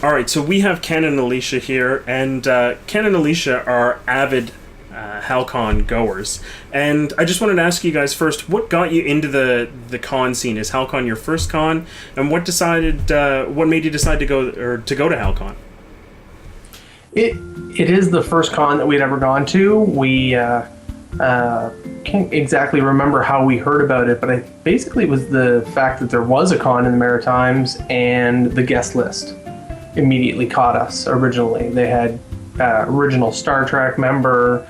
All right, so we have Ken and Alicia here, and Ken and Alicia are avid Hal-Con goers. And I just wanted to ask you guys first, what got you into the con scene? Is Hal-Con your first con? And what made you decide to go to Hal-Con? It is the first con that we'd ever gone to. We can't exactly remember how we heard about it, but basically it was the fact that there was a con in the Maritimes, and the guest list immediately caught us. Originally, they had original Star Trek member,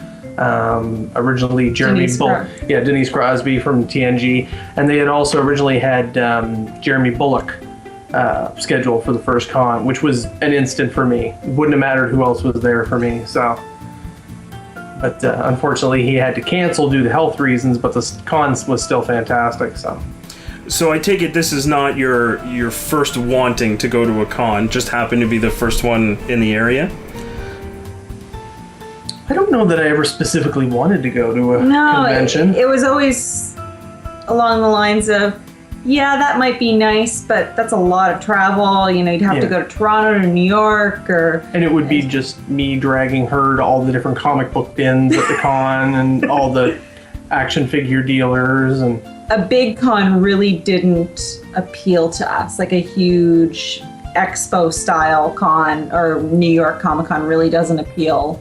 originally Denise Crosby from TNG, and they had also originally had Jeremy Bullock scheduled for the first con, which was an instant for me. It wouldn't have mattered who else was there for me. But unfortunately, he had to cancel due to health reasons. But the con was still fantastic. So I take it this is not your first wanting to go to a con. Just happened to be the first one in the area. I don't know that I ever specifically wanted to go to a convention. It was always along the lines of, yeah, that might be nice, but that's a lot of travel. You'd have to go to Toronto to New York, and it would be just me dragging her to all the different comic book bins at the con and all the action figure dealers. And a big con really didn't appeal to us, like a huge expo style con or New York Comic Con really doesn't appeal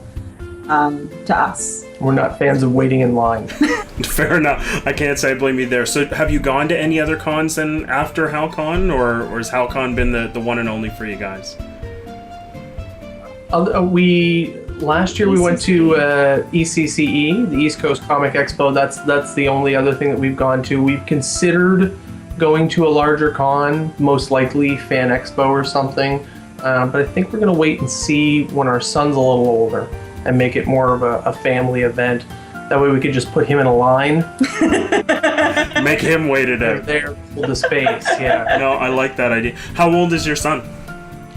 to us. We're not fans of waiting in line. Fair enough. I can't say I blame you there. So have you gone to any other cons then after Hal-Con, or has Hal-Con been the one and only for you guys? Last year we went to ECCE, the East Coast Comic Expo. That's the only other thing that we've gone to. We've considered going to a larger con, most likely Fan Expo or something. But I think we're going to wait and see when our son's a little older and make it more of a family event. That way we could just put him in a line. Make him wait it out. There, full the space, yeah. No, I like that idea. How old is your son?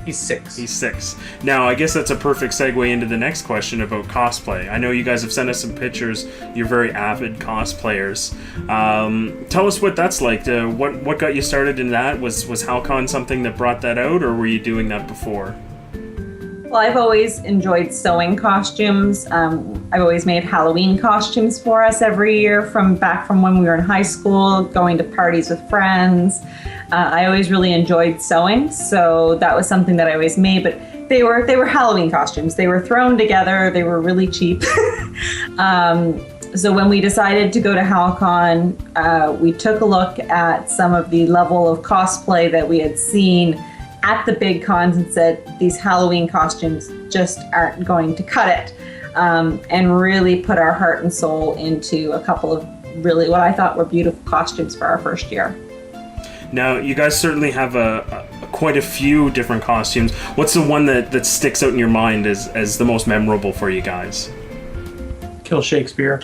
He's 6. He's 6. Now, I guess that's a perfect segue into the next question about cosplay. I know you guys have sent us some pictures. You're very avid cosplayers. Tell us what that's like. What got you started in that? Was Hal-Con something that brought that out, or were you doing that before? Well, I've always enjoyed sewing costumes. I've always made Halloween costumes for us every year from when we were in high school, going to parties with friends. I always really enjoyed sewing, so that was something that I always made, but they were Halloween costumes. They were thrown together. They were really cheap. So when we decided to go to Hal-Con, we took a look at some of the level of cosplay that we had seen at the big cons and said, these Halloween costumes just aren't going to cut it. And really put our heart and soul into a couple of really what I thought were beautiful costumes for our first year. Now, you guys certainly have quite a few different costumes. What's the one that sticks out in your mind as the most memorable for you guys? Kill Shakespeare.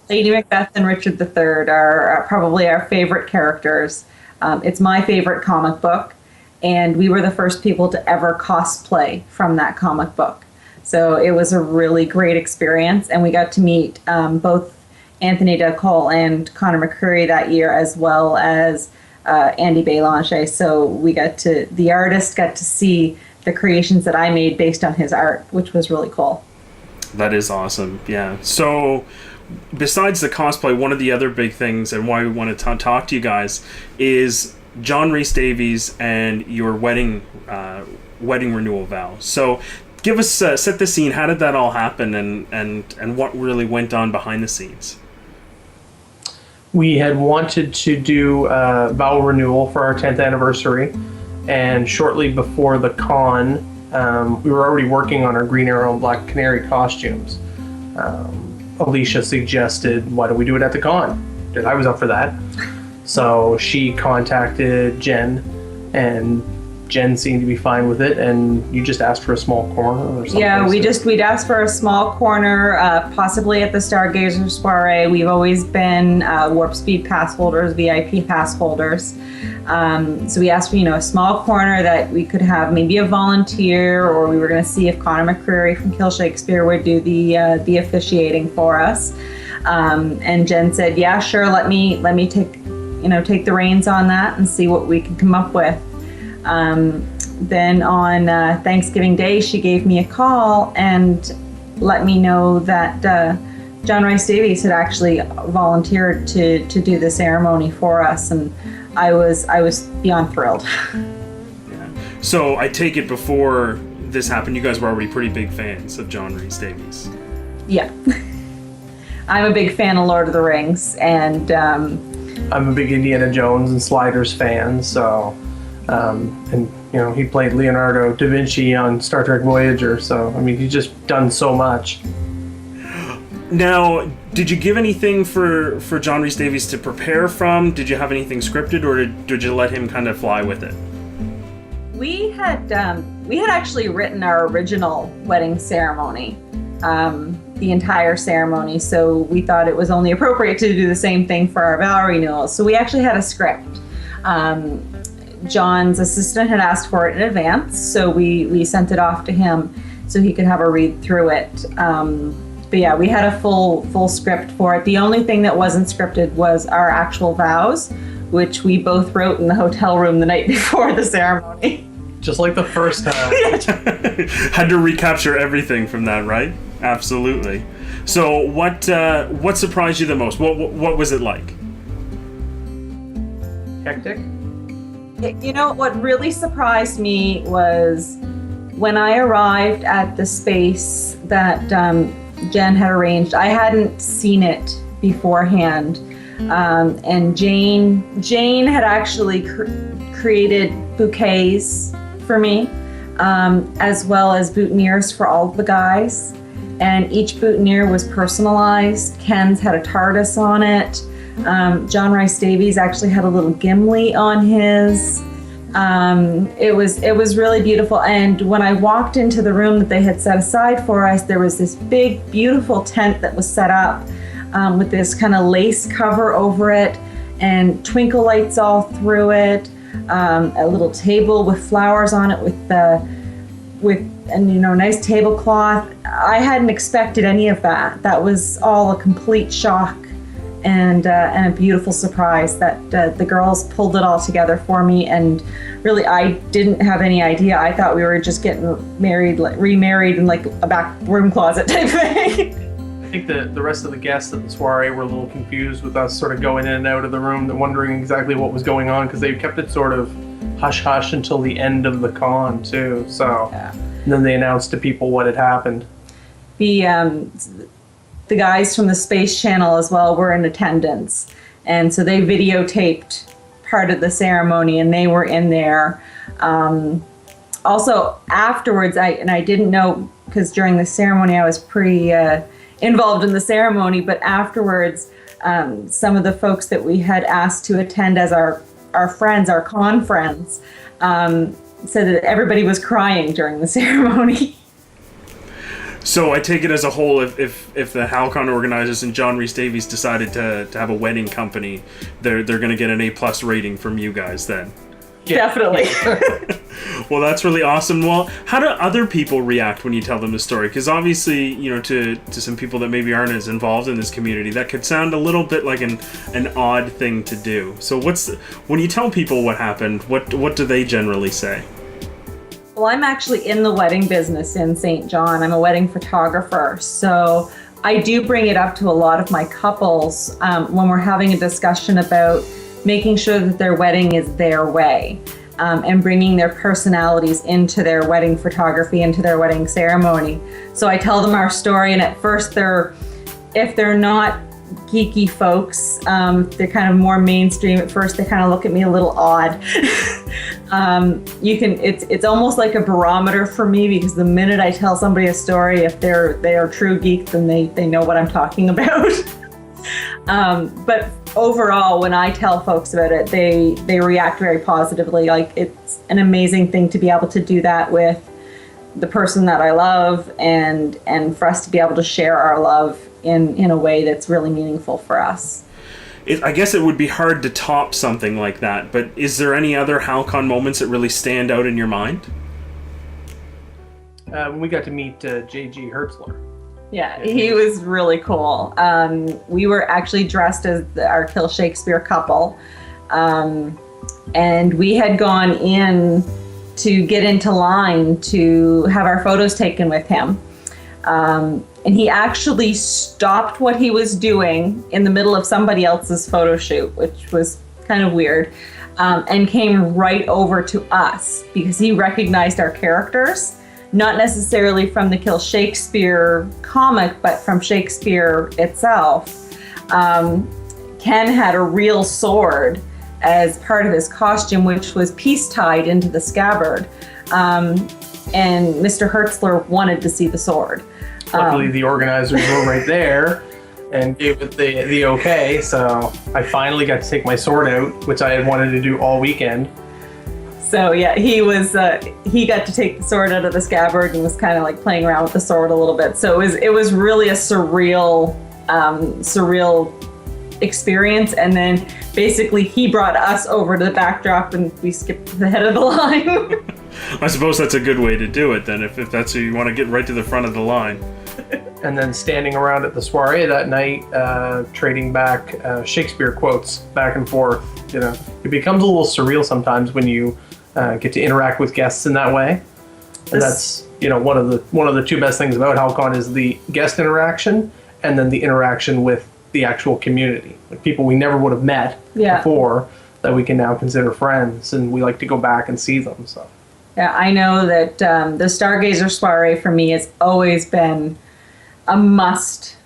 Lady Macbeth and Richard III are probably our favorite characters. It's my favorite comic book, and we were the first people to ever cosplay from that comic book. So it was a really great experience, and we got to meet both Anthony Delcole and Connor McCreary that year, as well as Andy Belanger. So the artist got to see the creations that I made based on his art, which was really cool. That is awesome, yeah. So besides the cosplay, one of the other big things and why we want to talk to you guys is John Rhys-Davies and your wedding renewal vow. So give us set the scene. How did that all happen, and what really went on behind the scenes? We had wanted to do vow renewal for our 10th anniversary, and shortly before the con, we were already working on our Green Arrow and Black Canary costumes. Alicia suggested, why don't we do it at the con? I was up for that. So she contacted Jen, and Jen seemed to be fine with it, and you just asked for a small corner or something. Yeah, we'd asked for a small corner, possibly at the Stargazer Soiree. We've always been Warp Speed pass holders, VIP pass holders. So we asked for, a small corner that we could have maybe a volunteer, or we were going to see if Connor McCreary from Kill Shakespeare would do the officiating for us. And Jen said, yeah, sure, let me take the reins on that and see what we can come up with. then on Thanksgiving Day, she gave me a call and let me know that John Rhys-Davies had actually volunteered to do the ceremony for us, and I was beyond thrilled. Yeah. So I take it before this happened, you guys were already pretty big fans of John Rhys-Davies. Yeah. I'm a big fan of Lord of the Rings, and I'm a big Indiana Jones and Sliders fan, so and he played Leonardo da Vinci on Star Trek Voyager, so I mean he's just done so much. Now, did you give anything for John Rhys-Davies to prepare from? Did you have anything scripted, or did you let him kind of fly with it? We had actually written our original wedding ceremony, the entire ceremony, so we thought it was only appropriate to do the same thing for our vow renewal. So we actually had a script. John's assistant had asked for it in advance, so we sent it off to him so he could have a read through it. But yeah, we had a full script for it. The only thing that wasn't scripted was our actual vows, which we both wrote in the hotel room the night before the ceremony. Just like the first time. Had to recapture everything from that, right? Absolutely. So what surprised you the most? What was it like? Hectic? What really surprised me was when I arrived at the space that Jen had arranged. I hadn't seen it beforehand, and Jane had actually created bouquets for me, as well as boutonnieres for all of the guys, and each boutonniere was personalized. Ken's had a TARDIS on it. John Rhys-Davies actually had a little Gimli on his. It was really beautiful, and when I walked into the room that they had set aside for us, there was this big, beautiful tent that was set up with this kind of lace cover over it and twinkle lights all through it, a little table with flowers on it with nice tablecloth. I hadn't expected any of that. That was all a complete shock and a beautiful surprise that the girls pulled it all together for me. And really, I didn't have any idea. I thought we were just getting remarried in like a back room closet type thing. I think the rest of the guests at the soiree were a little confused with us sort of going in and out of the room, wondering exactly what was going on, because they kept it sort of hush-hush until the end of the con too. So, yeah. And then they announced to people what had happened. The guys from the Space Channel as well were in attendance, and so they videotaped part of the ceremony, and they were in there. Also, afterwards, I didn't know, because during the ceremony I was pretty involved in the ceremony, but afterwards, some of the folks that we had asked to attend as our friends, our con friends, said that everybody was crying during the ceremony. So I take it as a whole, if the Hal-Con organizers and John Rhys-Davies decided to have a wedding company, they're going to get an A+ rating from you guys then. Yeah. Definitely. Well, that's really awesome. Well, how do other people react when you tell them the story? Because obviously, to some people that maybe aren't as involved in this community, that could sound a little bit like an odd thing to do. So when you tell people what happened, what do they generally say? Well, I'm actually in the wedding business in St. John. I'm a wedding photographer. So I do bring it up to a lot of my couples when we're having a discussion about making sure that their wedding is their way, and bringing their personalities into their wedding photography, into their wedding ceremony. So I tell them our story, and at first if they're not geeky folks, they're kind of more mainstream at first. They kind of look at me a little odd. It's almost like a barometer for me, because the minute I tell somebody a story, if they are true geek, then they know what I'm talking about. But overall, when I tell folks about it, they react very positively. Like, it's an amazing thing to be able to do that with the person that I love, and for us to be able to share our love in a way that's really meaningful for us. I guess it would be hard to top something like that, but is there any other Hal-Con moments that really stand out in your mind? We got to meet J.G. Hertzler. Yeah, he was really cool. We were actually dressed as our Kill Shakespeare couple, and we had gone in to get into line to have our photos taken with him. And he actually stopped what he was doing in the middle of somebody else's photo shoot, which was kind of weird, and came right over to us because he recognized our characters, not necessarily from the Kill Shakespeare comic, but from Shakespeare itself. Ken had a real sword as part of his costume, which was piece-tied into the scabbard. And Mr. Hertzler wanted to see the sword. Luckily, the organizers were right there and gave it the okay, so I finally got to take my sword out, which I had wanted to do all weekend. So yeah, he got to take the sword out of the scabbard and was kind of like playing around with the sword a little bit. So it was really a surreal experience. And then basically he brought us over to the backdrop and we skipped to the head of the line. I suppose that's a good way to do it then, if that's who you want to get right to the front of the line. And then standing around at the soiree that night, trading back Shakespeare quotes back and forth. You know, it becomes a little surreal sometimes when you get to interact with guests in that way. And that's, you know, one of the two best things about Hal-Con is the guest interaction and then the interaction with the actual community, like people we never would have met before that we can now consider friends, and we like to go back and see them. So yeah, I know that the Stargazer soiree for me has always been a must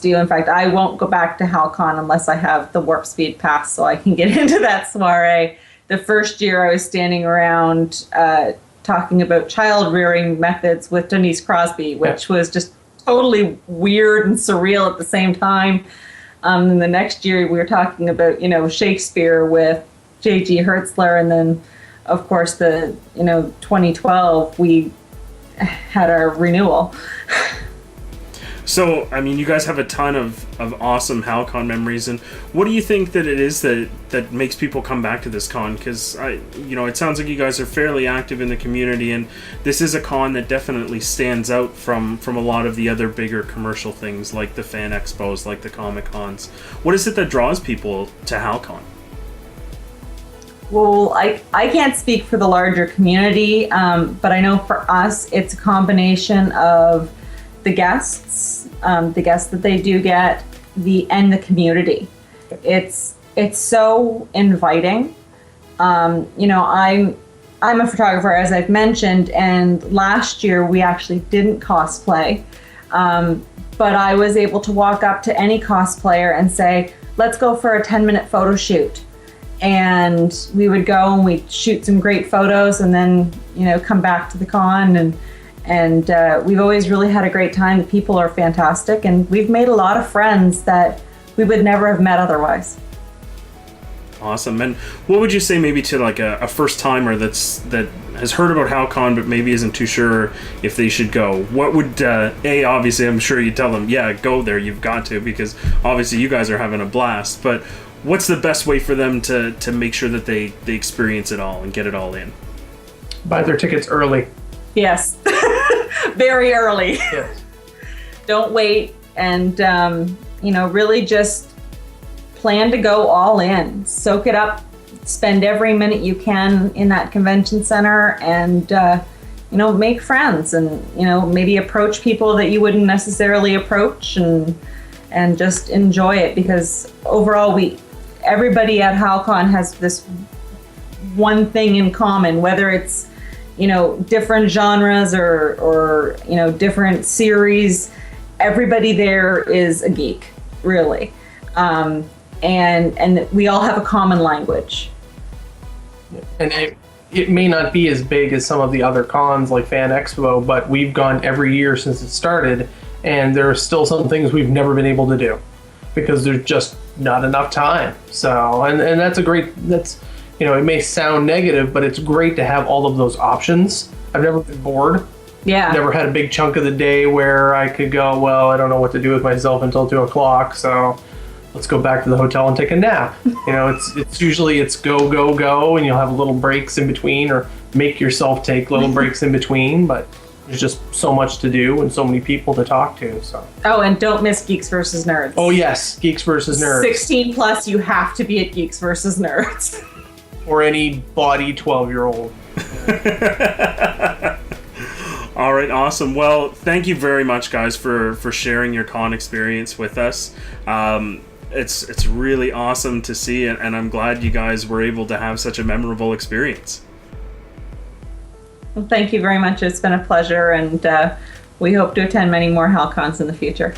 do. In fact, I won't go back to Hal-Con unless I have the Warp Speed pass so I can get into that soiree. The first year I was standing around talking about child rearing methods with Denise Crosby, which was just totally weird and surreal at the same time. And the next year we were talking about, you know, Shakespeare with J.G. Hertzler, and then of course the 2012 we had our renewal. So, I mean, you guys have a ton of awesome Hal-Con memories, and what do you think that it is that makes people come back to this con? Because, it sounds like you guys are fairly active in the community, and this is a con that definitely stands out from a lot of the other bigger commercial things, like the fan expos, like the Comic Cons. What is it that draws people to Hal-Con? Well, I can't speak for the larger community, but I know for us, it's a combination of the guests that they do get, and the community. It's so inviting. I'm a photographer, as I've mentioned, and last year we actually didn't cosplay, but I was able to walk up to any cosplayer and say, let's go for a 10-minute photo shoot. And we would go and we'd shoot some great photos and then, come back to the con, and we've always really had a great time. The people are fantastic, and we've made a lot of friends that we would never have met otherwise. Awesome. And what would you say maybe to like a first timer that has heard about Hal-Con but maybe isn't too sure if they should go? What would obviously I'm sure you tell them, yeah, go there, you've got to, because obviously you guys are having a blast, but what's the best way for them to make sure that they experience it all and get it all in? Buy their tickets early. Yes. Very early. Yes. Don't wait, and really just plan to go all in. Soak it up. Spend every minute you can in that convention center, and make friends, and maybe approach people that you wouldn't necessarily approach, and just enjoy it, because overall everybody at Hal-Con has this one thing in common, whether it's different genres or different series. Everybody there is a geek, really. And we all have a common language. And it may not be as big as some of the other cons like Fan Expo, but we've gone every year since it started, and there are still some things we've never been able to do because there's just not enough time. So, and it may sound negative, but it's great to have all of those options. I've never been bored. Yeah. Never had a big chunk of the day where I could go, well, I don't know what to do with myself until 2:00, so let's go back to the hotel and take a nap. It's usually go, and you'll have little breaks in between, or make yourself take little breaks in between, but there's just so much to do and so many people to talk to. So. Oh, and don't miss Geeks versus Nerds. Oh yes, Geeks versus Nerds. 16 plus, you have to be at Geeks versus Nerds. Or any body 12-year-old. All right, awesome. Well, thank you very much, guys, for sharing your con experience with us. It's really awesome to see, and I'm glad you guys were able to have such a memorable experience. Well, thank you very much. It's been a pleasure, and we hope to attend many more Hal-Cons in the future.